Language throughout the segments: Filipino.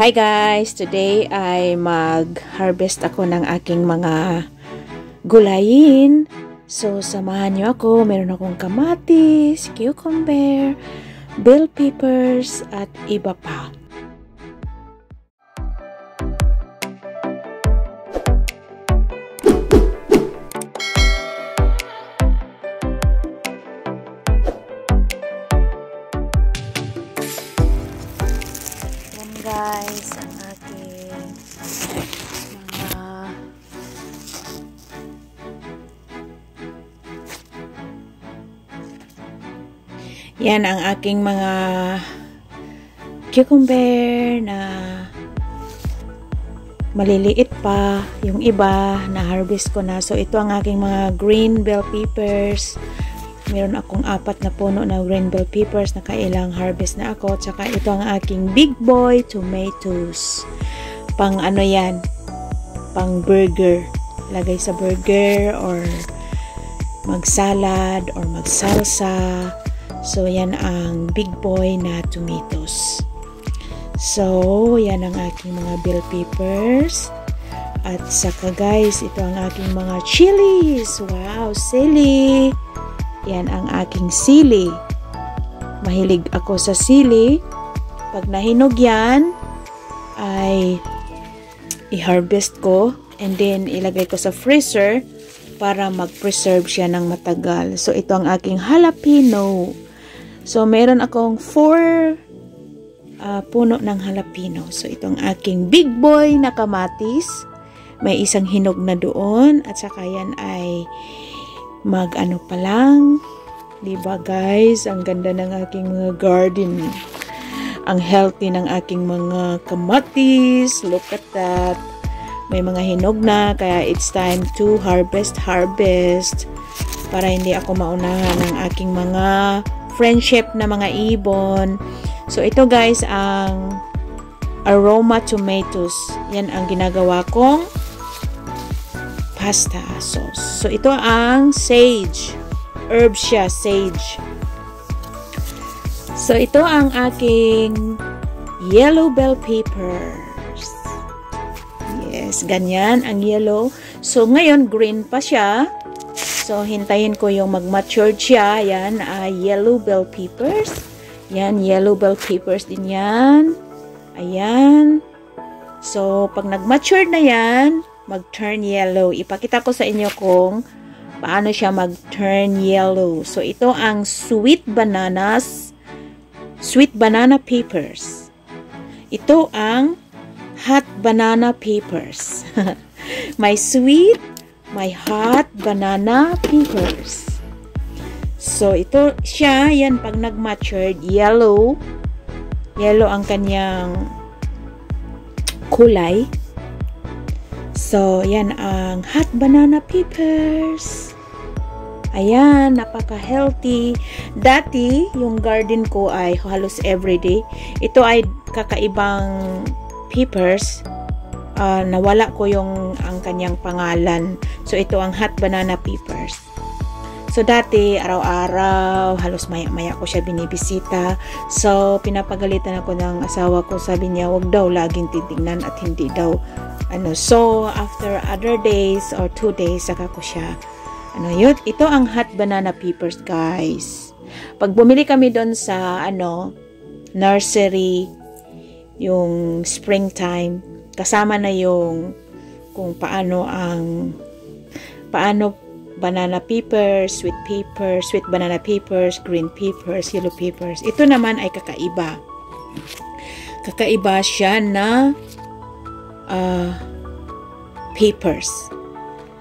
Hi guys! Today ay mag-harvest ako ng aking mga gulayin. So, samahan niyo ako. Meron akong kamatis, cucumber, bell peppers, at iba pa. Guys, ang aking mga yan ang aking mga cucumber na maliliit pa, yung iba na harvest ko na. So ito ang aking mga green bell peppers. Meron akong 4 na puno na green bell peppers na kailang harvest na ako. Tsaka ito ang aking big boy tomatoes. Pang ano yan? Pang burger. Lagay sa burger or mag-salad or mag-salsa. So, yan ang big boy na tomatoes. So, yan ang aking mga bell peppers. At saka guys, ito ang aking mga chilies. Wow, sili! Yan ang aking sili. Mahilig ako sa sili. Pag nahinog yan, ay i-harvest ko and then ilagay ko sa freezer para mag-preserve siya ng matagal. So, ito ang aking jalapeno. So, meron akong 4 puno ng jalapeno. So, ito ang aking big boy na kamatis. May isang hinog na doon. At saka yan ay mag-ano pa lang. Diba guys? Ang ganda ng aking mga garden. Ang healthy ng aking mga kamatis. Look at that. May mga hinog na. Kaya it's time to harvest. Para hindi ako maunahan ng aking mga friendship na mga ibon. So ito guys ang aroma tomatoes. Yan ang ginagawa kong pasta sauce. So, ito ang sage. Herb siya, sage. So, ito ang aking yellow bell peppers. Yes, ganyan ang yellow. So, ngayon, green pa siya. So, hintayin ko yung mag-mature siya. Yan, yellow bell peppers. Yan, yellow bell peppers din yan. Ayan. So, pag nag-mature na yan, mag-turn yellow. Ipakita ko sa inyo kung paano siya mag-turn yellow. So, ito ang sweet banana peppers. Ito ang hot banana peppers. May sweet, may hot banana peppers. So, ito siya, yan pag nag-matured, yellow. Yellow ang kanyang kulay. So, yan ang hot banana peppers. Ayan, napaka-healthy. Dati, yung garden ko ay halos everyday. Ito ay kakaibang peppers. Nawala ko ang kanyang pangalan. So, ito ang hot banana peppers. So, dati, araw-araw, halos maya-maya ko siya binibisita. So, pinapagalitan ako ng asawa ko. Sabi niya, wag daw laging titignan at hindi daw so after other days or 2 days saka ko siya yun, ito ang hot banana peppers guys. Pag bumili kami doon sa nursery yung springtime, kasama na yung kung paano banana peppers, sweet banana peppers, green peppers, yellow peppers. Ito naman ay kakaiba siya na peppers.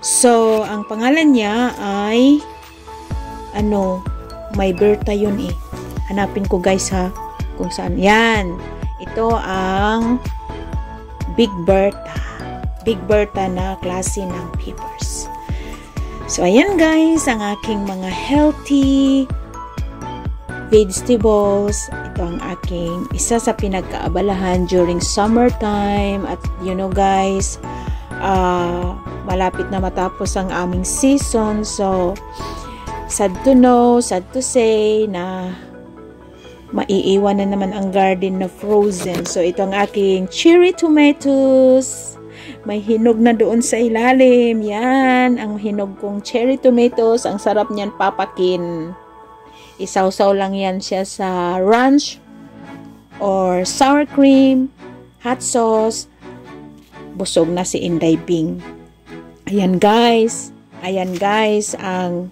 So, ang pangalan niya ay may Berta yun eh. Hanapin ko guys ha, kung saan. Yan. Ito ang Big Berta na klase ng peppers. So, ayan guys, ang aking mga healthy vegetables. Ito ang aking isa sa pinagkaabalahan during summertime. At guys, malapit na matapos ang aming season. So, sad to know, sad to say na maiiwan na naman ang garden na frozen. So, ito ang aking cherry tomatoes. May hinog na doon sa ilalim. Yan, ang hinog kong cherry tomatoes. Ang sarap niyan papakin. Isawsaw lang yan siya sa ranch or sour cream, hot sauce. Busog na si Inday Bing. Ayan guys, ang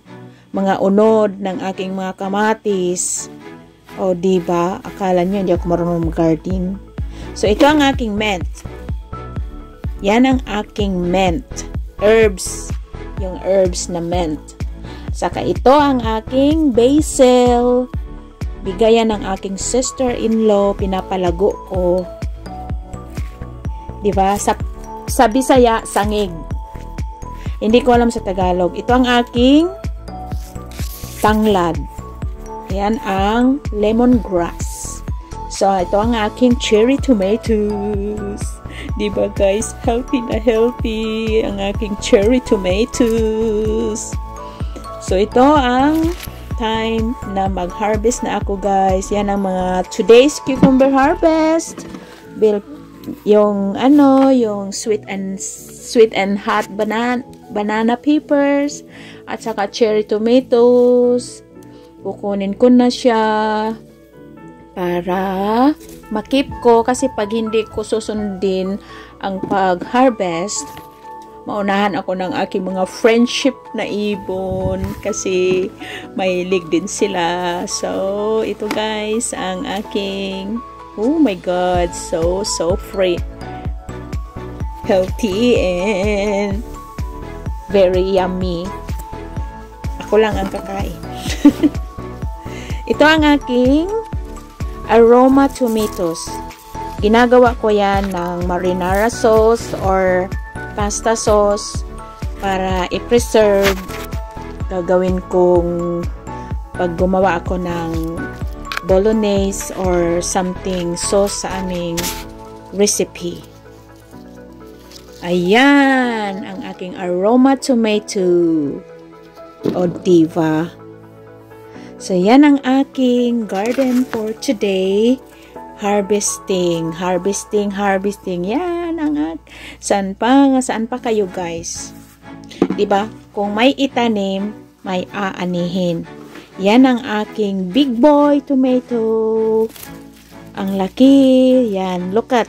mga unod ng aking mga kamatis. O diba, akala nyo hindi ako marunong mag-garden. So ito ang aking mint. Yan ang aking mint. Herbs. Yung herbs na mint. Saka ito ang aking basil. Bigayan ng aking sister-in-law. Pinapalago ko. Diba? Sa Bisaya, sangig. Hindi ko alam sa Tagalog. Ito ang aking tanglad. Yan ang lemongrass. So, ito ang aking cherry tomatoes. Diba guys? Healthy na healthy ang aking cherry tomatoes. So, ito ang time na mag-harvest na ako guys. Yan ang mga today's cucumber harvest. Yung sweet and hot banana peppers at saka cherry tomatoes. Kukunin ko na siya para makip ko kasi pag hindi ko susundin ang pag-harvest, maunahan ako ng aking mga friendship na ibon kasi mahilig din sila. So, ito guys, ang aking, oh my god, so free, healthy, and very yummy. Ako lang ang kakain. Ito ang aking aroma tomatoes. Ginagawa ko yan ng marinara sauce or pasta sauce para i-preserve. Gagawin kong pag gumawa ako ng bolognese or something sauce sa aming recipe. Ayan ang aking aroma tomato. O diva. So yan ang aking garden for today. Harvesting. Yan ang saan pa kayo guys? 'Di ba? Kung may itanim, may aanihin. Yan ang aking big boy tomato. Ang laki. Yan, look at.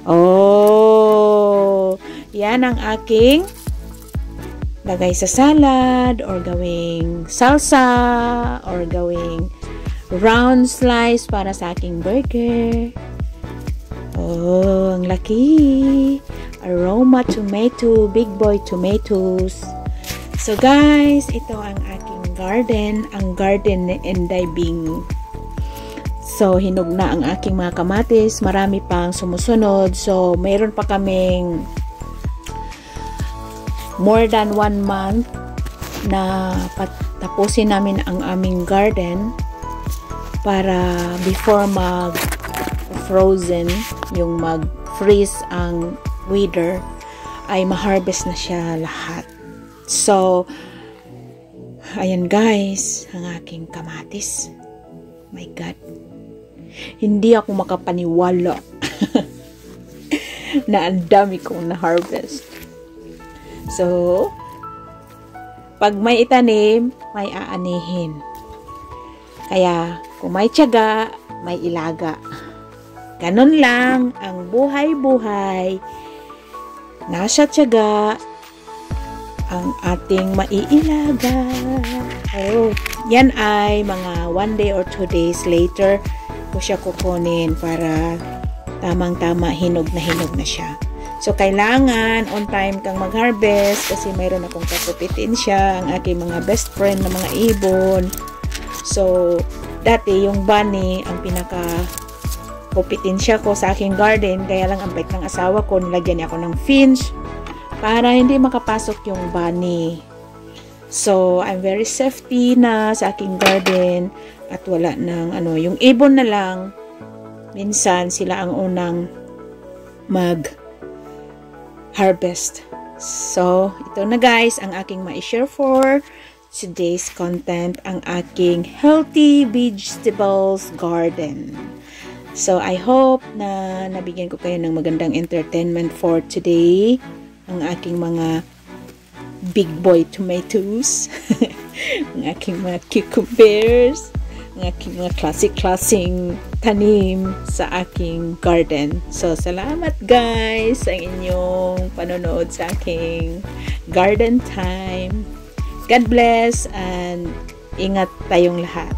Oh, yan ang aking lagay sa salad or gawing salsa or gawing round slice para sa aking burger. Oh, ang laki. Aroma tomato, big boy tomatoes. So guys, ito ang aking garden, ang garden ni Inday Bing. So, hinog na ang aking mga kamatis. Marami pang sumusunod. So, mayroon pa kaming more than 1 month na tapusin namin ang aming garden para before mag-frozen, yung mag-freeze ang weather, ay ma-harvest na siya lahat. So, ayan guys, ang aking kamatis. My God. Hindi ako makapaniwala na ang dami kong na-harvest. So, pag may itanim, may aanihin. Kaya, kung may tiyaga, may ilaga. Ganun lang ang buhay-buhay. Nasa tiyaga ang ating maiilaga. Oh, yan ay mga 1 day or 2 days later ko siya kukunin para tamang-tama, hinog na siya. So, kailangan on time kang mag-harvest kasi mayroon akong kakupitin siya, ang aking mga best friend na mga ibon. So, dati yung bunny, ang pinaka-kupitin siya ko sa aking garden, kaya lang ang bait ng asawa ko, nilagyan niya ako ng fence para hindi makapasok yung bunny. So, I'm very safety na sa aking garden at wala ng yung ibon na lang. Minsan, sila ang unang mag-harvest. So, ito na guys, ang aking ma-share for today's content ang aking healthy vegetables garden. So I hope na nabigyan ko kayo ng magandang entertainment for today. Ang aking mga big boy tomatoes, ang aking mga cucumbers, ang aking mga klaseng tanim sa aking garden. So salamat guys sa inyong panonood sa aking garden time. God bless and ingat tayong lahat.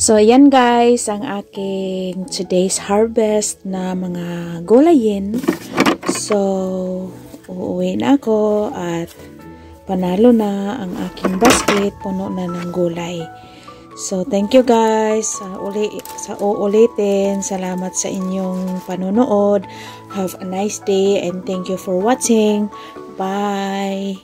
So, ayan guys, ang aking today's harvest na mga gulayin. So, uuwi na ako at panalo na ang aking basket, puno na ng gulay. So, thank you guys. Sa uulitin, salamat sa inyong panonood. Have a nice day and thank you for watching. Bye!